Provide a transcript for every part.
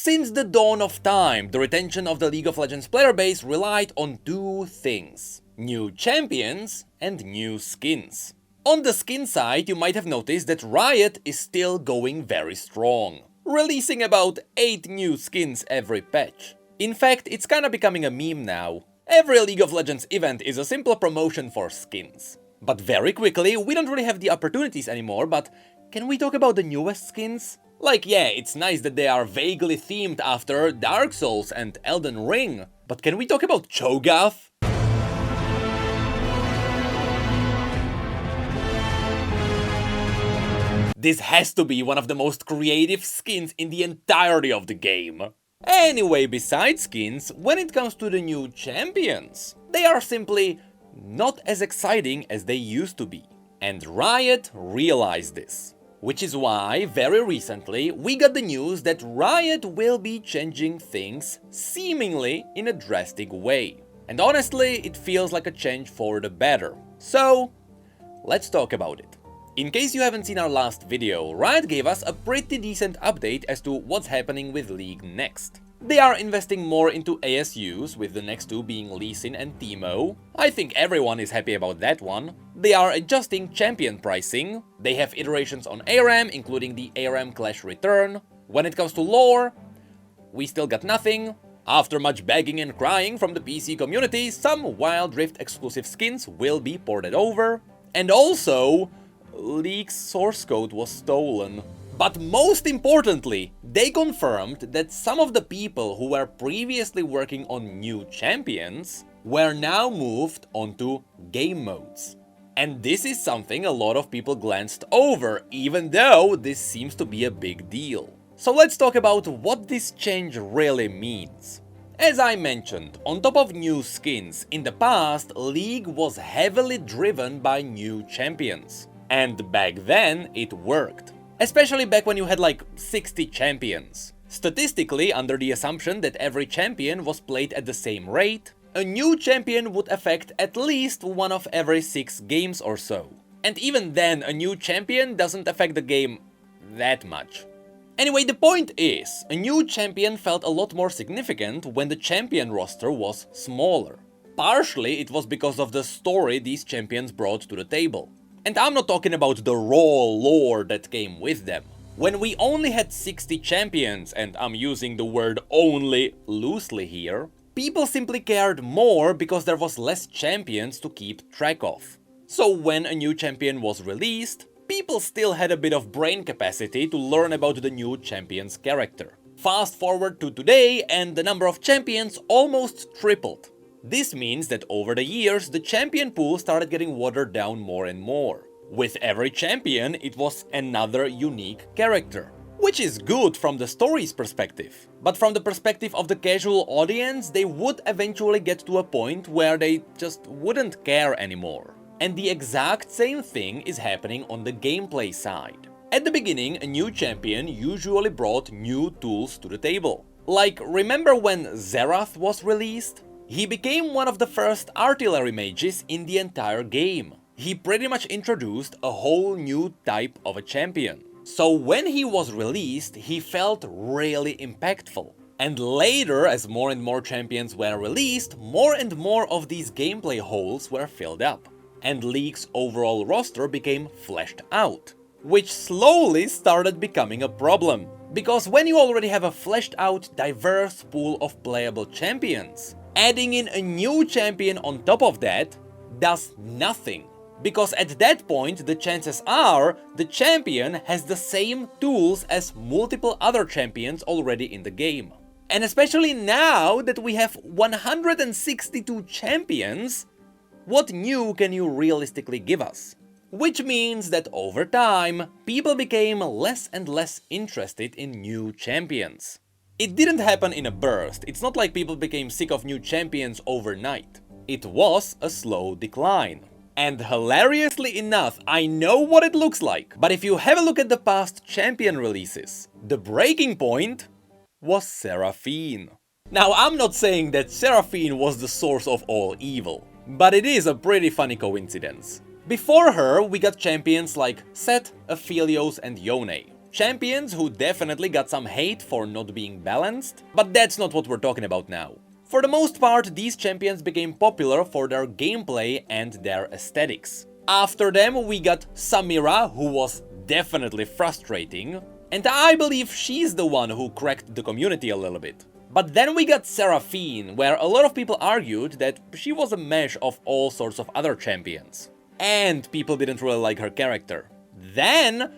Since the dawn of time, the retention of the League of Legends player base relied on two things: new champions and new skins. On the skin side, you might have noticed that Riot is still going very strong, releasing about 8 new skins every patch. In fact, it's kinda becoming a meme now. Every League of Legends event is a simple promotion for skins. But very quickly, we don't really have the opportunities anymore, but can we talk about the newest skins? Like, yeah, it's nice that they are vaguely themed after Dark Souls and Elden Ring, but can we talk about Cho'Gath? This has to be one of the most creative skins in the entirety of the game. Anyway, besides skins, when it comes to the new champions, they are simply not as exciting as they used to be. And Riot realized this. Which is why, very recently, we got the news that Riot will be changing things seemingly in a drastic way. And honestly, it feels like a change for the better. So, let's talk about it. In case you haven't seen our last video, Riot gave us a pretty decent update as to what's happening with League next. They are investing more into ASUs, with the next two being Lee Sin and Teemo. I think everyone is happy about that one. They are adjusting champion pricing. They have iterations on ARAM, including the ARAM Clash Return. When it comes to lore, we still got nothing. After much begging and crying from the PC community, some Wild Rift exclusive skins will be ported over. And also, League's source code was stolen. But most importantly, they confirmed that some of the people who were previously working on new champions were now moved onto game modes. And this is something a lot of people glanced over, even though this seems to be a big deal. So let's talk about what this change really means. As I mentioned, on top of new skins, in the past, League was heavily driven by new champions. And back then, it worked. Especially back when you had like 60 champions. Statistically, under the assumption that every champion was played at the same rate, a new champion would affect at least one of every 6 games or so. And even then, a new champion doesn't affect the game that much. Anyway, the point is, a new champion felt a lot more significant when the champion roster was smaller. Partially, it was because of the story these champions brought to the table. And I'm not talking about the raw lore that came with them. When we only had 60 champions, and I'm using the word only loosely here, people simply cared more because there was less champions to keep track of. So when a new champion was released, people still had a bit of brain capacity to learn about the new champion's character. Fast forward to today and the number of champions almost tripled. This means that over the years, the champion pool started getting watered down more and more. With every champion, it was another unique character. Which is good from the story's perspective. But from the perspective of the casual audience, they would eventually get to a point where they just wouldn't care anymore. And the exact same thing is happening on the gameplay side. At the beginning, a new champion usually brought new tools to the table. Like, remember when Xerath was released? He became one of the first artillery mages in the entire game. He pretty much introduced a whole new type of a champion. So when he was released, he felt really impactful. And later, as more and more champions were released, more and more of these gameplay holes were filled up. And League's overall roster became fleshed out. Which slowly started becoming a problem. Because when you already have a fleshed out, diverse pool of playable champions, adding in a new champion on top of that does nothing. Because at that point, the chances are the champion has the same tools as multiple other champions already in the game. And especially now that we have 162 champions, what new can you realistically give us? Which means that over time, people became less and less interested in new champions. It didn't happen in a burst. It's not like people became sick of new champions overnight. It was a slow decline. And hilariously enough, I know what it looks like, but if you have a look at the past champion releases, the breaking point was Seraphine. Now, I'm not saying that Seraphine was the source of all evil, but it is a pretty funny coincidence. Before her, we got champions like Set, Aphelios and Yone. Champions who definitely got some hate for not being balanced, but that's not what we're talking about now. For the most part, these champions became popular for their gameplay and their aesthetics. After them, we got Samira, who was definitely frustrating, and I believe she's the one who cracked the community a little bit. But then we got Seraphine, where a lot of people argued that she was a mesh of all sorts of other champions. And people didn't really like her character. Then,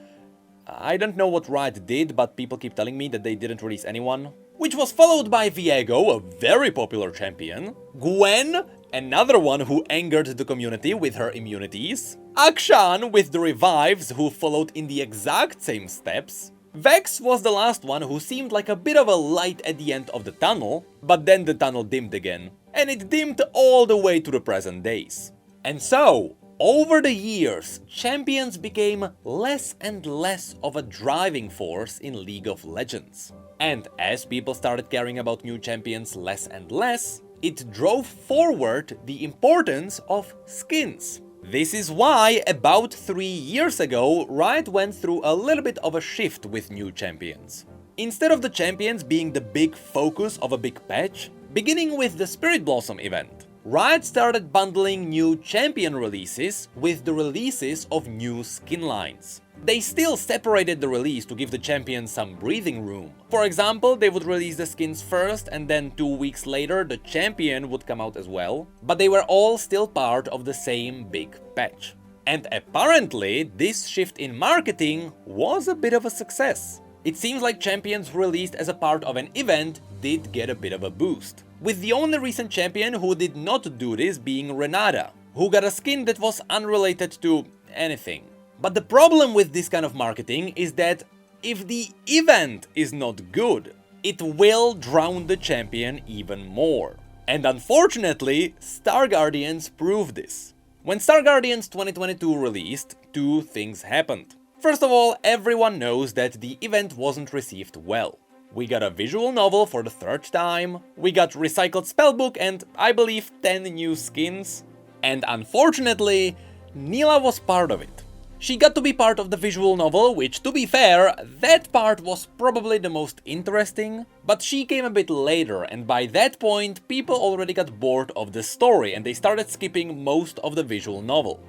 I don't know what Riot did, but people keep telling me that they didn't release anyone. Which was followed by Viego, a very popular champion. Gwen, another one who angered the community with her immunities. Akshan with the revives, who followed in the exact same steps. Vex was the last one who seemed like a bit of a light at the end of the tunnel, but then the tunnel dimmed again. And it dimmed all the way to the present days. And so, over the years, champions became less and less of a driving force in League of Legends. And as people started caring about new champions less and less, it drove forward the importance of skins. This is why, about 3 years ago, Riot went through a little bit of a shift with new champions. Instead of the champions being the big focus of a big patch, beginning with the Spirit Blossom event, Riot started bundling new champion releases with the releases of new skin lines. They still separated the release to give the champions some breathing room. For example, they would release the skins first and then 2 weeks later the champion would come out as well, but they were all still part of the same big patch. And apparently, this shift in marketing was a bit of a success. It seems like champions released as a part of an event did get a bit of a boost. With the only recent champion who did not do this being Renata, who got a skin that was unrelated to anything. But the problem with this kind of marketing is that if the event is not good, it will drown the champion even more. And unfortunately, Star Guardians proved this. When Star Guardians 2022 released, two things happened. First of all, everyone knows that the event wasn't received well. We got a visual novel for the third time, we got recycled spellbook and, I believe, 10 new skins. And unfortunately, Neela was part of it. She got to be part of the visual novel, which, to be fair, that part was probably the most interesting, but she came a bit later, and by that point, people already got bored of the story and they started skipping most of the visual novel.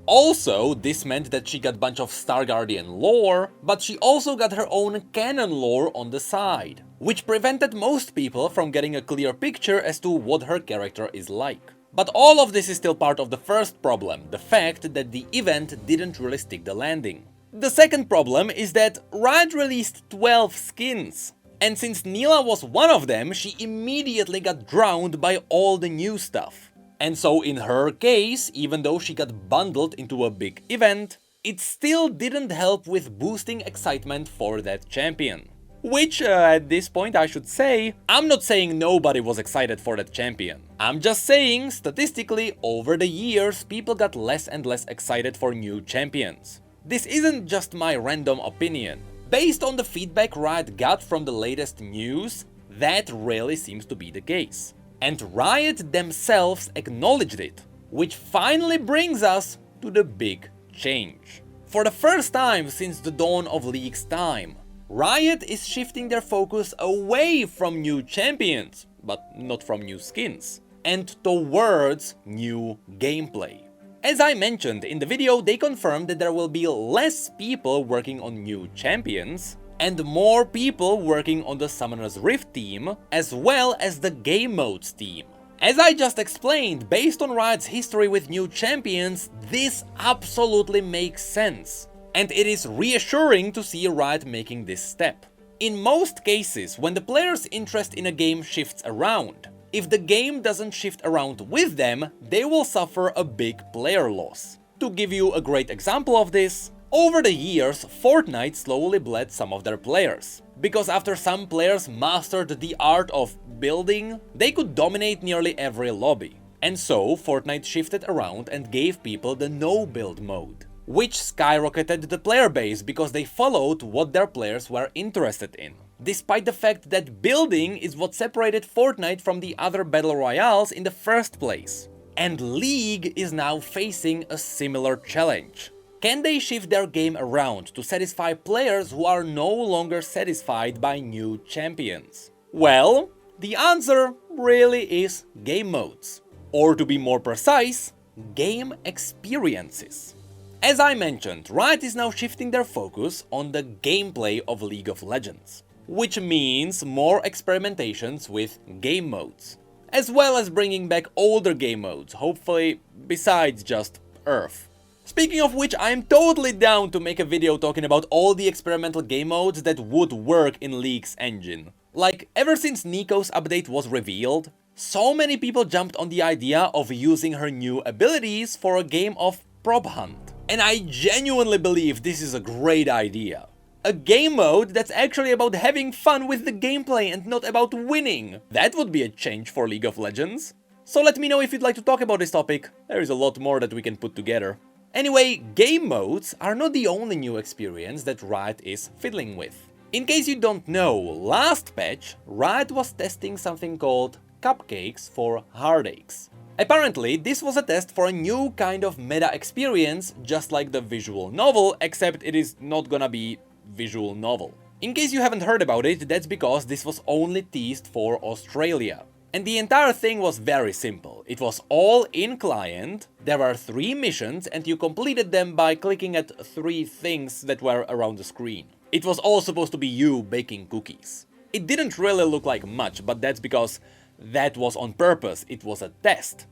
Also, this meant that she got a bunch of Star Guardian lore, but she also got her own canon lore on the side, which prevented most people from getting a clear picture as to what her character is like. But all of this is still part of the first problem, the fact that the event didn't really stick the landing. The second problem is that Riot released 12 skins, and since Neela was one of them, she immediately got drowned by all the new stuff. And so in her case, even though she got bundled into a big event, it still didn't help with boosting excitement for that champion. Which, at this point I should say, I'm not saying nobody was excited for that champion. I'm just saying, statistically, over the years, people got less and less excited for new champions. This isn't just my random opinion. Based on the feedback Riot got from the latest news, that really seems to be the case. And Riot themselves acknowledged it, which finally brings us to the big change. For the first time since the dawn of League's time, Riot is shifting their focus away from new champions, but not from new skins, and towards new gameplay. As I mentioned in the video, they confirmed that there will be less people working on new champions, and more people working on the Summoner's Rift team, as well as the game modes team. As I just explained, based on Riot's history with new champions, this absolutely makes sense. And it is reassuring to see Riot making this step. In most cases, when the player's interest in a game shifts around, if the game doesn't shift around with them, they will suffer a big player loss. To give you a great example of this, over the years, Fortnite slowly bled some of their players. Because after some players mastered the art of building, they could dominate nearly every lobby. And so, Fortnite shifted around and gave people the no-build mode, which skyrocketed the player base because they followed what their players were interested in. Despite the fact that building is what separated Fortnite from the other battle royales in the first place. And League is now facing a similar challenge. Can they shift their game around to satisfy players who are no longer satisfied by new champions? Well, the answer really is game modes. Or to be more precise, game experiences. As I mentioned, Riot is now shifting their focus on the gameplay of League of Legends, which means more experimentations with game modes, as well as bringing back older game modes, hopefully besides just Earth. Speaking of which, I am totally down to make a video talking about all the experimental game modes that would work in League's engine. Like, ever since Nico's update was revealed, so many people jumped on the idea of using her new abilities for a game of prop hunt. And I genuinely believe this is a great idea. A game mode that's actually about having fun with the gameplay and not about winning. That would be a change for League of Legends. So let me know if you'd like to talk about this topic. There is a lot more that we can put together. Anyway, game modes are not the only new experience that Riot is fiddling with. In case you don't know, last patch, Riot was testing something called cupcakes for heartaches. Apparently, this was a test for a new kind of meta experience, just like the visual novel, except it is not gonna be visual novel. In case you haven't heard about it, that's because this was only teased for Australia. And the entire thing was very simple. It was all in client, there were 3 missions and you completed them by clicking at 3 things that were around the screen. It was all supposed to be you baking cookies. It didn't really look like much, but that's because that was on purpose, it was a test.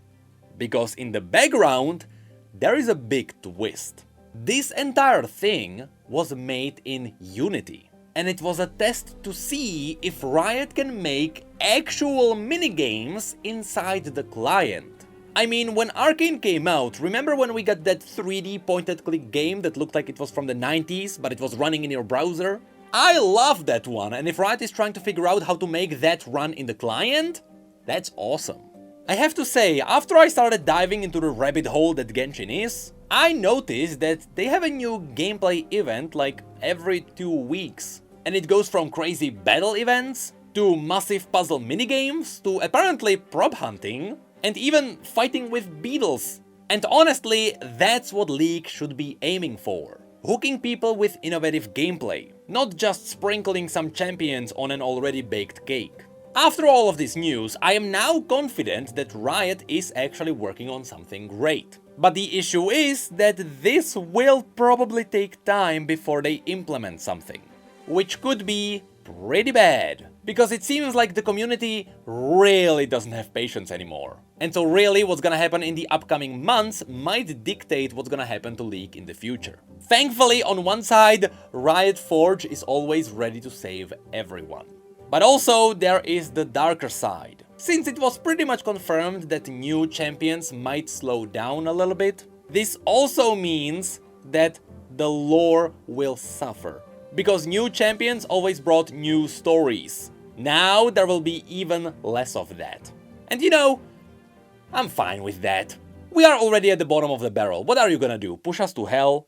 Because in the background, there is a big twist. This entire thing was made in Unity. And it was a test to see if Riot can make actual minigames inside the client. I mean, when Arcane came out, remember when we got that 3D point-and-click game that looked like it was from the 90s, but it was running in your browser? I love that one, and if Riot is trying to figure out how to make that run in the client, that's awesome. I have to say, after I started diving into the rabbit hole that Genshin is, I noticed that they have a new gameplay event like every 2 weeks. And it goes from crazy battle events, to massive puzzle minigames, to apparently prop hunting, and even fighting with beetles. And honestly, that's what League should be aiming for. Hooking people with innovative gameplay, not just sprinkling some champions on an already baked cake. After all of this news, I am now confident that Riot is actually working on something great. But the issue is that this will probably take time before they implement something. Which could be pretty bad, because it seems like the community really doesn't have patience anymore. And so really what's gonna happen in the upcoming months might dictate what's gonna happen to League in the future. Thankfully, on one side, Riot Forge is always ready to save everyone. But also there is the darker side. Since it was pretty much confirmed that new champions might slow down a little bit, this also means that the lore will suffer. Because new champions always brought new stories. Now there will be even less of that. And you know, I'm fine with that. We are already at the bottom of the barrel. What are you gonna do? Push us to hell?